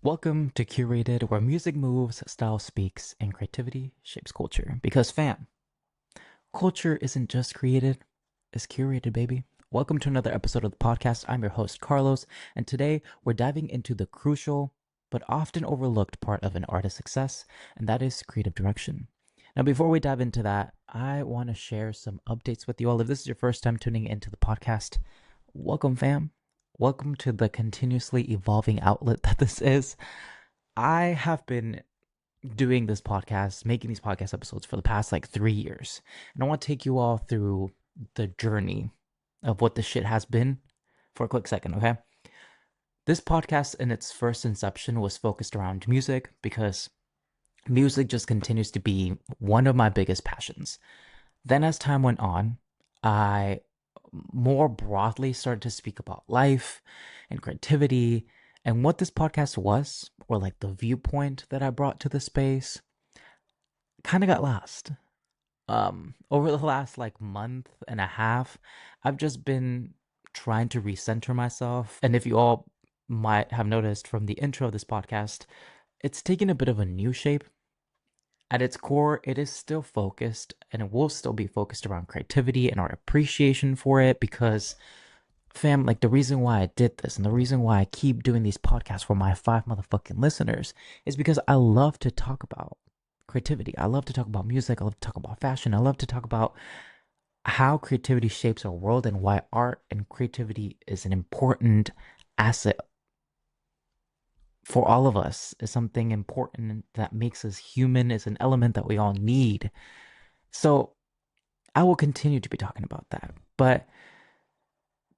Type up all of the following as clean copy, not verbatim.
Welcome to Curated, where music moves, style speaks, and creativity shapes culture. Because, fam, culture isn't just created, it's curated, baby. Welcome to another episode of the podcast. I'm your host, Carlos, and today we're diving into the crucial but often overlooked part of an artist's success, and that is creative direction. Now, before we dive into that, I want to share some updates with you all. If this is your first time tuning into the podcast, welcome, fam. Welcome to the continuously evolving outlet that this is. I have been doing this podcast, making these podcast episodes for the past like 3 years. And I want to take you all through the journey of what this shit has been for a quick second, okay? This podcast in its first inception was focused around music because music just continues to be one of my biggest passions. Then, as time went on, I more broadly started to speak about life and creativity and what this podcast was, or like the viewpoint that I brought to the space, kind of got lost. Over the last like month and a half, I've just been trying to recenter myself. And if you all might have noticed from the intro of this podcast, it's taken a bit of a new shape. At its core, it is still focused and it will still be focused around creativity and our appreciation for it because, fam, like the reason why I did this and the reason why I keep doing these podcasts for my 5 motherfucking listeners is because I love to talk about creativity. I love to talk about music. I love to talk about fashion. I love to talk about how creativity shapes our world and why art and creativity is an important asset for all of us, is something important that makes us human, is an element that we all need. So I will continue to be talking about that. But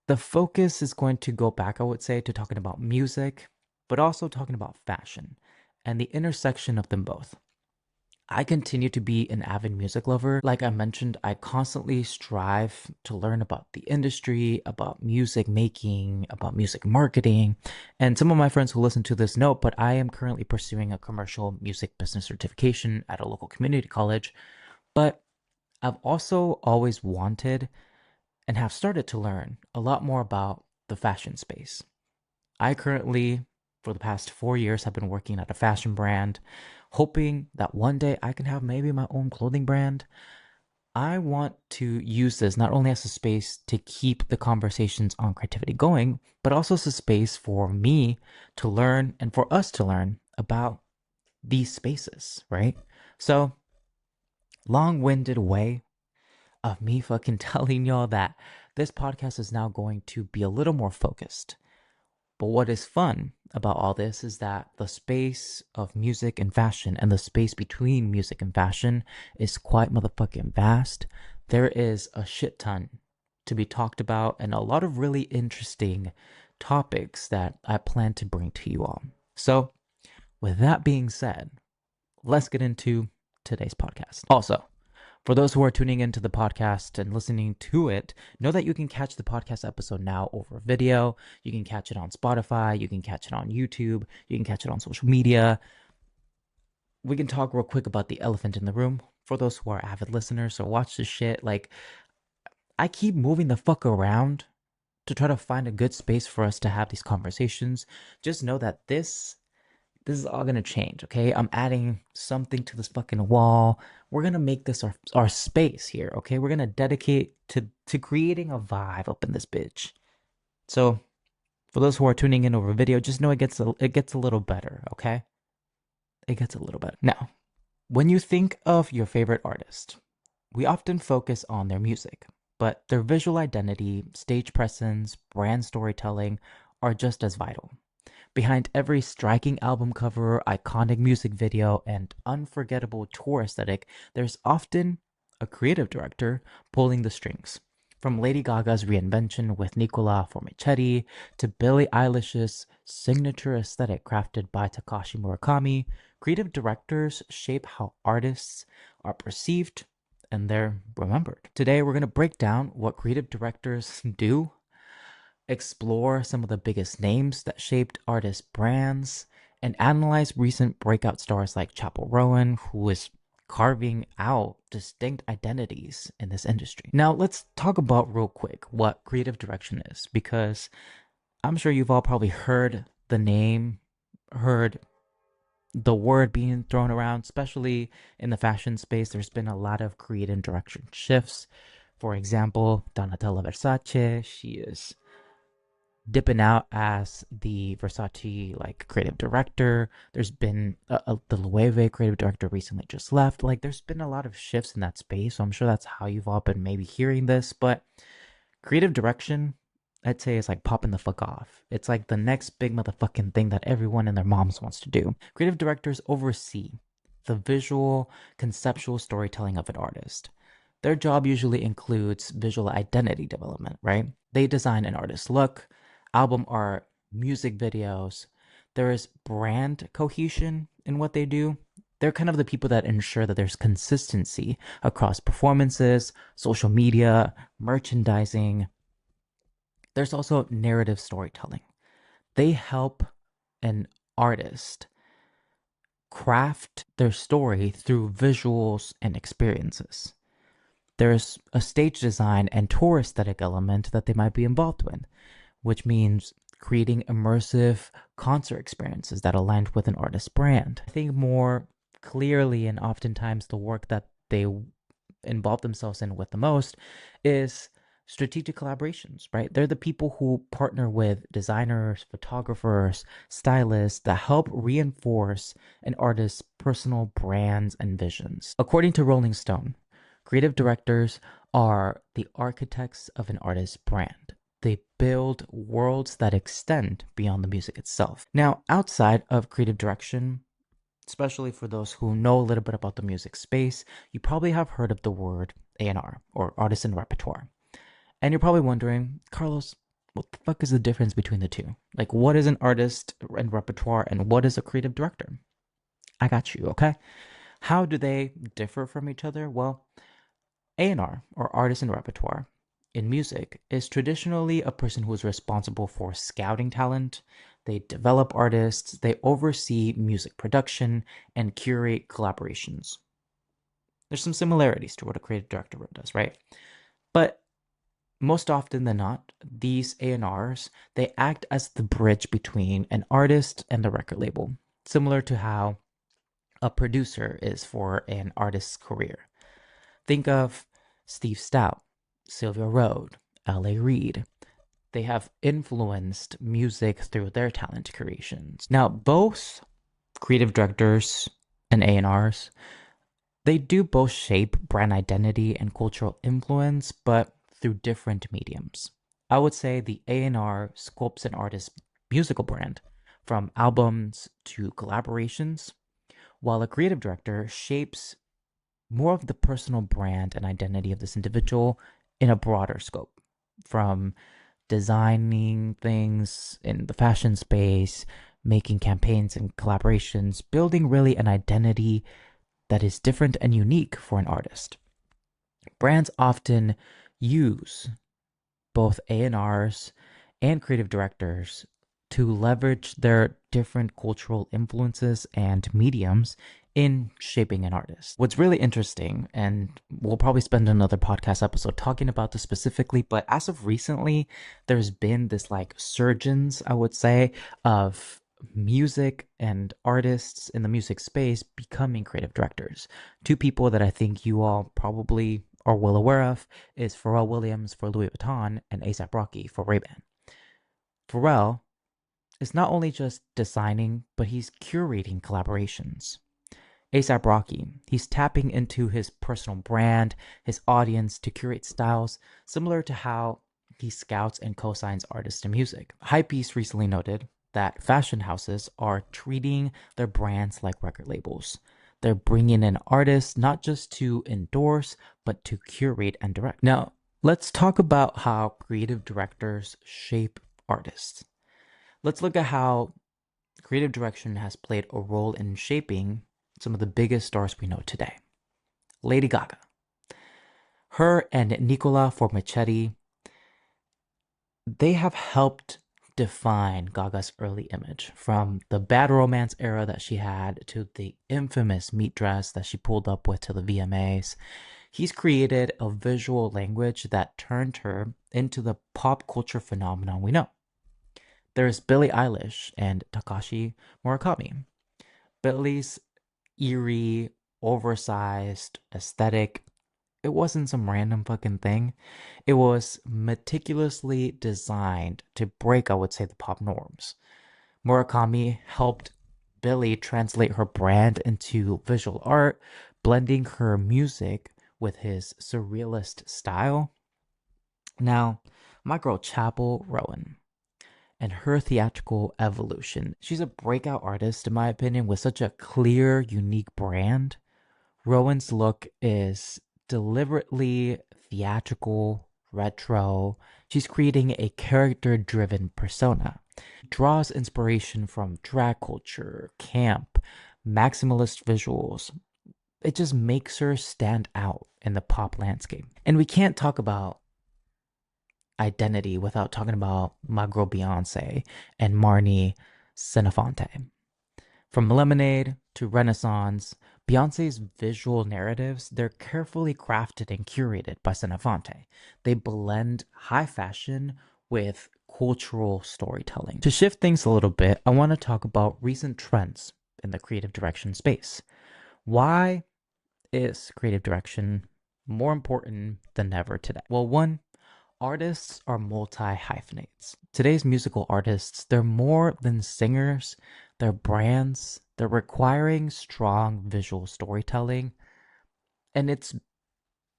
the focus is going to go back, I would say, to talking about music, but also talking about fashion and the intersection of them both. I continue to be an avid music lover. Like I mentioned, I constantly strive to learn about the industry, about music making, about music marketing. And some of my friends who listen to this know, but I am currently pursuing a commercial music business certification at a local community college. But I've also always wanted and have started to learn a lot more about the fashion space. I currently, for the past 4 years, have been working at a fashion brand, hoping that one day I can have maybe my own clothing brand. I want to use this not only as a space to keep the conversations on creativity going, but also as a space for me to learn and for us to learn about these spaces, right? So, long-winded way of me fucking telling y'all that this podcast is now going to be a little more focused. But what is fun about all this is that the space of music and fashion and the space between music and fashion is quite motherfucking vast. There is a shit ton to be talked about and a lot of really interesting topics that I plan to bring to you all. So, with that being said, let's get into today's podcast. Also, for those who are tuning into the podcast and listening to it, know that you can catch the podcast episode now over video. You can catch it on Spotify. You can catch it on YouTube. You can catch it on social media. We can talk real quick about the elephant in the room. For those who are avid listeners, so watch this shit. Like, I keep moving the fuck around to try to find a good space for us to have these conversations. Just know that this is all gonna change, okay? I'm adding something to this fucking wall. We're gonna make this our space here, okay? We're gonna dedicate to creating a vibe up in this bitch. So for those who are tuning in over video, just know it gets a little better, okay? It gets a little better. Now, when you think of your favorite artist, we often focus on their music, but their visual identity, stage presence, brand storytelling are just as vital. Behind every striking album cover, iconic music video, and unforgettable tour aesthetic, there's often a creative director pulling the strings. From Lady Gaga's reinvention with Nicola Formichetti to Billie Eilish's signature aesthetic crafted by Takashi Murakami, creative directors shape how artists are perceived and they're remembered. Today, we're going to break down what creative directors do, explore some of the biggest names that shaped artist brands, and analyze recent breakout stars like Chappell Roan, who is carving out distinct identities in this industry. Now, let's talk about real quick what creative direction is, because I'm sure you've all probably heard the name heard the word being thrown around, especially in the fashion space. There's been a lot of creative direction shifts. For example, Donatella Versace, she is dipping out as the Versace like creative director. There's been the Loewe creative director recently just left. Like there's been a lot of shifts in that space. So I'm sure that's how you've all been maybe hearing this, but creative direction, I'd say, is like popping the fuck off. It's like the next big motherfucking thing that everyone and their moms wants to do. Creative directors oversee the visual, conceptual storytelling of an artist. Their job usually includes visual identity development, right? They design an artist's look, album art, music videos. There is brand cohesion in what they do. They're kind of the people that ensure that there's consistency across performances, social media, merchandising. There's also narrative storytelling. They help an artist craft their story through visuals and experiences. There's a stage design and tour aesthetic element that they might be involved in, which means creating immersive concert experiences that align with an artist's brand. I think more clearly, and oftentimes the work that they involve themselves in with the most is strategic collaborations, right? They're the people who partner with designers, photographers, stylists that help reinforce an artist's personal brands and visions. According to Rolling Stone, creative directors are the architects of an artist's brand. They build worlds that extend beyond the music itself. Now, outside of creative direction, especially for those who know a little bit about the music space, you probably have heard of the word A&R, or artist and repertoire. And you're probably wondering, Carlos, what the fuck is the difference between the two? Like, what is an artist and repertoire, and what is a creative director? I got you, okay? How do they differ from each other? Well, A&R, or artist and repertoire, in music is traditionally a person who is responsible for scouting talent. They develop artists, they oversee music production, and curate collaborations. There's some similarities to what a creative director does, right? But most often than not, these A&Rs, they act as the bridge between an artist and the record label, similar to how a producer is for an artist's career. Think of Steve Stout, Sylvia Rhode, L.A. Reid. They have influenced music through their talent creations. Now, both creative directors and A&Rs, they do both shape brand identity and cultural influence, but through different mediums. I would say the A&R sculpts an artist's musical brand, from albums to collaborations, while a creative director shapes more of the personal brand and identity of this individual in a broader scope, from designing things in the fashion space, making campaigns and collaborations, building really an identity that is different and unique for an artist. Brands often use both A&Rs and creative directors to leverage their different cultural influences and mediums in shaping an artist. What's really interesting, and we'll probably spend another podcast episode talking about this specifically, but as of recently, there's been this like surgence, I would say, of music and artists in the music space becoming creative directors. Two people that I think you all probably are well aware of is Pharrell Williams for Louis Vuitton and A$AP Rocky for Ray-Ban. Pharrell is not only just designing, but he's curating collaborations. A$AP Rocky, he's tapping into his personal brand, his audience to curate styles similar to how he scouts and co-signs artists to music. Hypebeast recently noted that fashion houses are treating their brands like record labels. They're bringing in artists not just to endorse, but to curate and direct. Now, let's talk about how creative directors shape artists. Let's look at how creative direction has played a role in shaping some of the biggest stars we know today. Lady Gaga. Her and Nicola Formichetti, they have helped define Gaga's early image, from the bad romance era that she had to the infamous meat dress that she pulled up with to the VMAs. He's created a visual language that turned her into the pop culture phenomenon we know. There's Billie Eilish and Takashi Murakami. Billie's eerie, oversized aesthetic, it wasn't some random fucking thing. It was meticulously designed to break, I would say, the pop norms. Murakami helped Billie translate her brand into visual art, blending her music with his surrealist style. Now, my girl Chappell Roan and her theatrical evolution. She's a breakout artist, in my opinion, with such a clear, unique brand. Rowan's look is deliberately theatrical, retro. She's creating a character driven persona. Draws inspiration from drag culture, camp, maximalist visuals. It just makes her stand out in the pop landscape. And we can't talk about identity without talking about my girl Beyonce and Marnie Senafante. From Lemonade to Renaissance, Beyonce's visual narratives, they're carefully crafted and curated by Senafante. They blend high fashion with cultural storytelling. To shift things a little bit, I want to talk about recent trends in the creative direction space. Why is creative direction more important than ever today? Well, one, artists are multi hyphenates. Today's musical artists, they're more than singers, they're brands, they're requiring strong visual storytelling. And it's,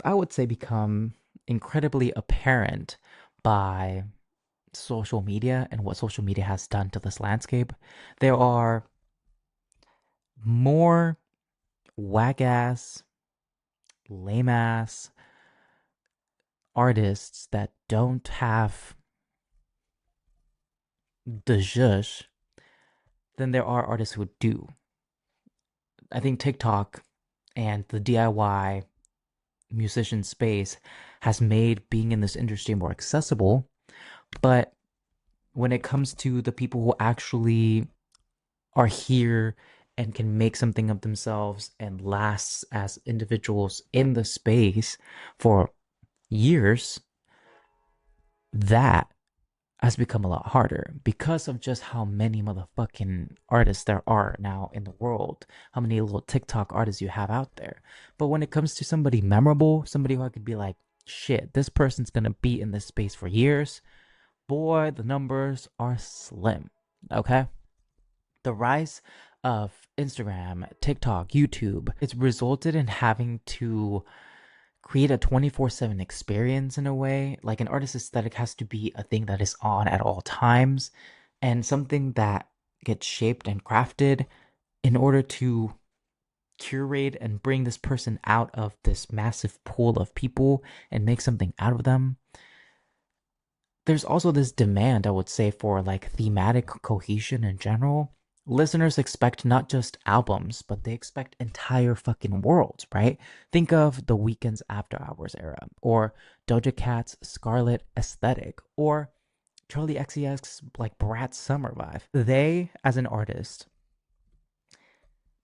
I would say, become incredibly apparent by social media and what social media has done to this landscape. There are more whack ass, lame ass artists that don't have the zhush than there are artists who do. I think TikTok and the DIY musician space has made being in this industry more accessible. But when it comes to the people who actually are here and can make something of themselves and lasts as individuals in the space for years, that has become a lot harder because of just how many motherfucking artists there are now in the world, how many little TikTok artists you have out there. But when it comes to somebody memorable, somebody who I could be like, shit, this person's gonna be in this space for years, boy, the numbers are slim. Okay? The rise of Instagram, TikTok, YouTube, it's resulted in having to create a 24/7 experience in a way. Like an artist's aesthetic has to be a thing that is on at all times and something that gets shaped and crafted in order to curate and bring this person out of this massive pool of people and make something out of them. There's also this demand, I would say, for like thematic cohesion in general. Listeners expect not just albums, but they expect entire fucking worlds, right? Think of The Weeknd's After Hours era, or Doja Cat's Scarlet aesthetic, or Charlie XCX's like Brat Summer vibe. They, as an artist,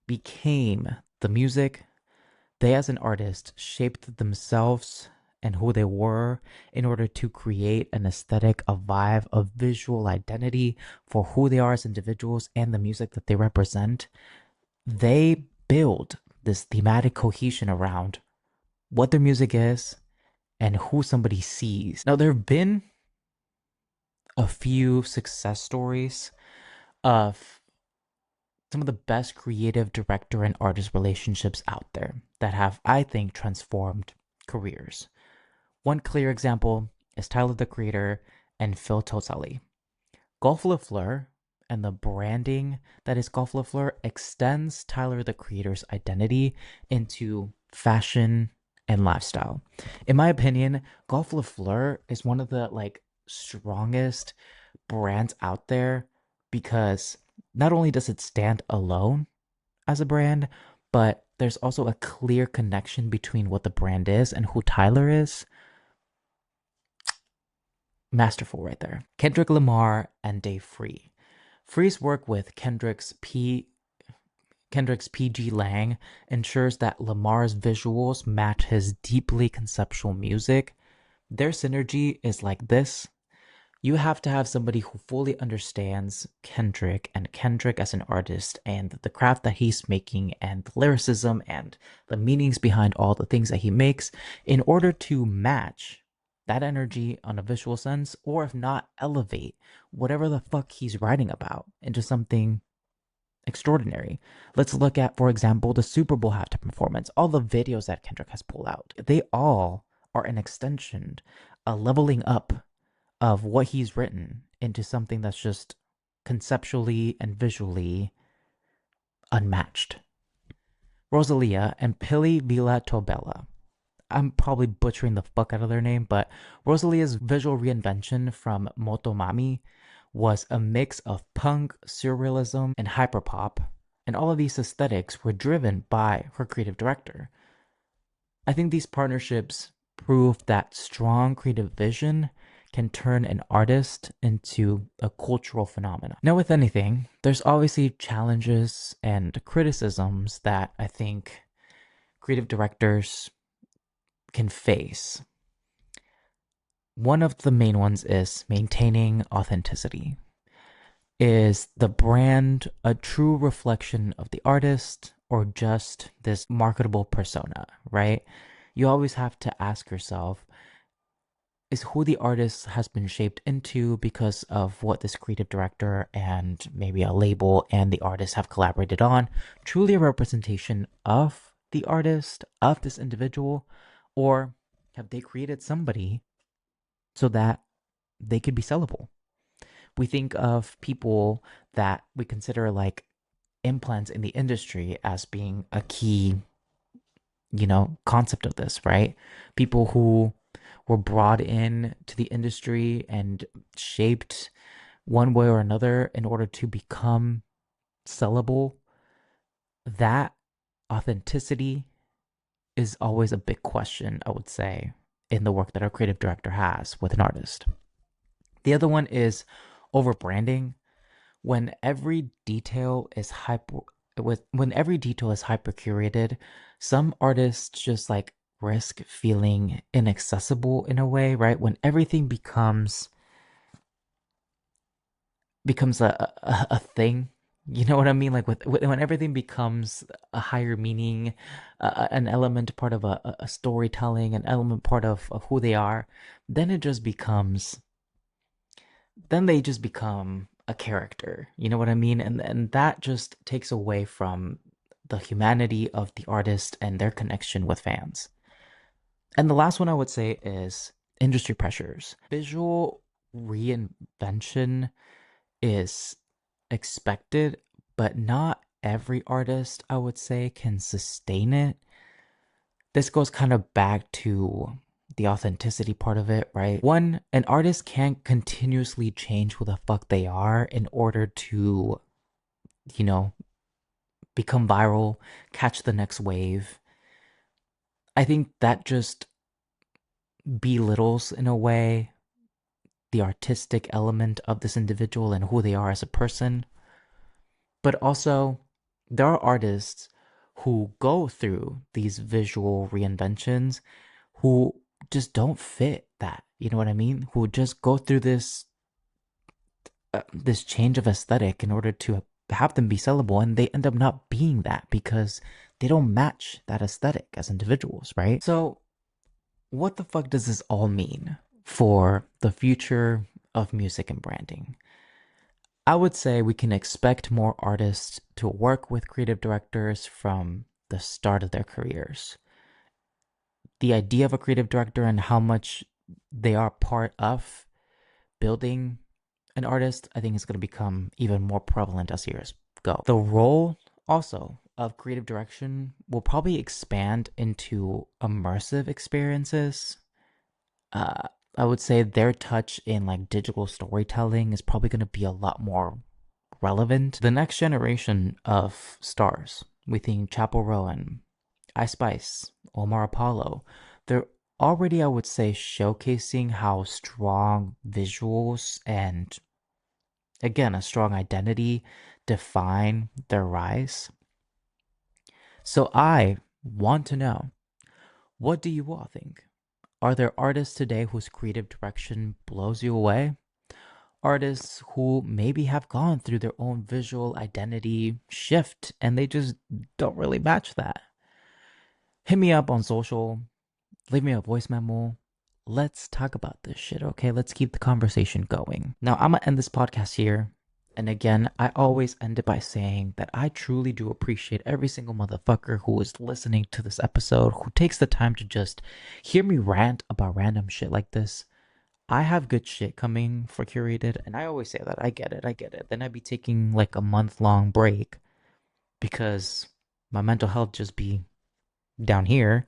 became the music. They, as an artist, shaped themselves and who they were in order to create an aesthetic, a vibe, a visual identity for who they are as individuals and the music that they represent. They build this thematic cohesion around what their music is and who somebody sees. Now, there have been a few success stories of some of the best creative director and artist relationships out there that have, I think, transformed careers. One clear example is Tyler the Creator and Phil Toselli. Golf Le Fleur and the branding that is Golf Le Fleur extends Tyler the Creator's identity into fashion and lifestyle. In my opinion, Golf Le Fleur is one of the like strongest brands out there because not only does it stand alone as a brand, but there's also a clear connection between what the brand is and who Tyler is. Masterful right there. Kendrick Lamar and Dave Free. Free's work with Kendrick's PG Lang ensures that Lamar's visuals match his deeply conceptual music. Their synergy is like this. You have to have somebody who fully understands Kendrick and Kendrick as an artist and the craft that he's making and the lyricism and the meanings behind all the things that he makes in order to match that energy on a visual sense, or if not, elevate whatever the fuck he's writing about into something extraordinary. Let's look at, for example, the Super Bowl halftime performance, all the videos that Kendrick has pulled out. They all are an extension, a leveling up of what he's written into something that's just conceptually and visually unmatched. Rosalia and Pili Villa Tobella. I'm probably butchering the fuck out of their name, but Rosalia's visual reinvention from Motomami was a mix of punk, surrealism, and hyperpop, and all of these aesthetics were driven by her creative director. I think these partnerships prove that strong creative vision can turn an artist into a cultural phenomenon. Now, with anything, there's obviously challenges and criticisms that I think creative directors can face. One of the main ones is maintaining authenticity. Is the brand a true reflection of the artist or just this marketable persona, right? You always have to ask yourself, is who the artist has been shaped into because of what this creative director and maybe a label and the artist have collaborated on truly a representation of the artist, of this individual, or have they created somebody so that they could be sellable? We think of people that we consider like implants in the industry as being a key, concept of this, right? People who were brought in to the industry and shaped one way or another in order to become sellable. That authenticity is always a big question, I would say, in the work that our creative director has with an artist. The other one is over branding. When every detail is hyper curated, some artists just like risk feeling inaccessible in a way, right? When everything becomes a thing, you know what I mean? Like when everything becomes a higher meaning, an element part of a storytelling, an element part of who they are, then it just becomes then they just become a character. You know what I mean? And that just takes away from the humanity of the artist and their connection with fans. And the last one I would say is industry pressures. Visual reinvention is expected, but not every artist, I would say, can sustain it. This goes kind of back to the authenticity part of it, right? One, an artist can't continuously change who the fuck they are in order to, you know, become viral, catch the next wave. I think that just belittles, in a way, the artistic element of this individual and who they are as a person. But also, there are artists who go through these visual reinventions who just don't fit that. You know what I mean? Who just go through this change of aesthetic in order to have them be sellable, and they end up not being that because they don't match that aesthetic as individuals, right? So, what the fuck does this all mean for the future of music and branding? I would say we can expect more artists to work with creative directors from the start of their careers. The idea of a creative director and how much they are part of building an artist, I think is going to become even more prevalent as years go. The role also of creative direction will probably expand into immersive experiences. Uh, I would say their touch in like digital storytelling is probably going to be a lot more relevant. The next generation of stars, we think Chappell Roan, Ice Spice, Omar Apollo, they're already, I would say, showcasing how strong visuals and, again, a strong identity define their rise. So I want to know, what do you all think? Are there artists today whose creative direction blows you away? artists who maybe have gone through their own visual identity shift and they just don't really match that. Hit me up on social, leave me a voice memo. Let's talk about this shit, okay? Let's keep the conversation going. Now, I'm gonna end this podcast here. And again, I always end it by saying that I truly do appreciate every single motherfucker who is listening to this episode, who takes the time to just hear me rant about random shit like this. I have good shit coming for Curated, and I always say that. I get it, I get it. Then I'd be taking like a month-long break because my mental health just be down here.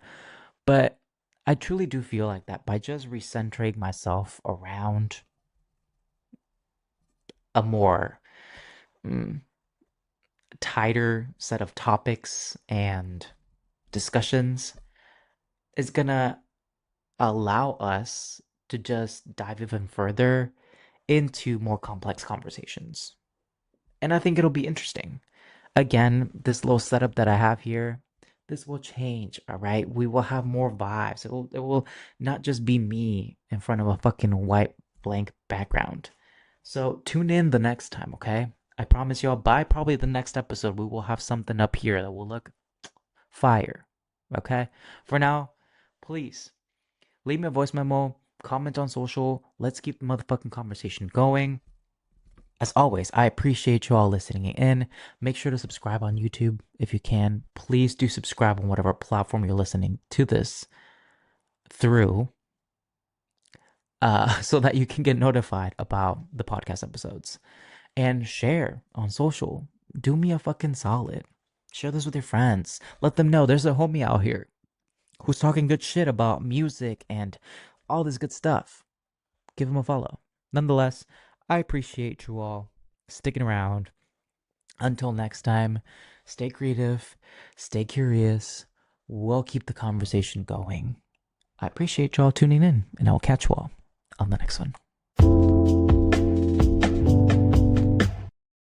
But I truly do feel like that by just recentering myself around a more mm, tighter set of topics and discussions is gonna allow us to just dive even further into more complex conversations. And I think it'll be interesting. Again, this little setup that I have here, this will change, all right? We will have more vibes. It will not just be me in front of a fucking white blank background. So tune in the next time, okay? I promise y'all by probably the next episode we will have something up here that will look fire. Okay? For now, please leave me a voice memo, comment on social. Let's keep the motherfucking conversation going. As always, I appreciate you all listening in. Make sure to subscribe on YouTube if you can. Please do subscribe on whatever platform you're listening to this through, so that you can get notified about the podcast episodes. And share on social. Do me a fucking solid. Share this with your friends. Let them know there's a homie out here who's talking good shit about music and all this good stuff. Give him a follow. Nonetheless, I appreciate you all sticking around. Until next time, stay creative, stay curious. We'll keep the conversation going. I appreciate you all tuning in, and I will catch you all on the next one.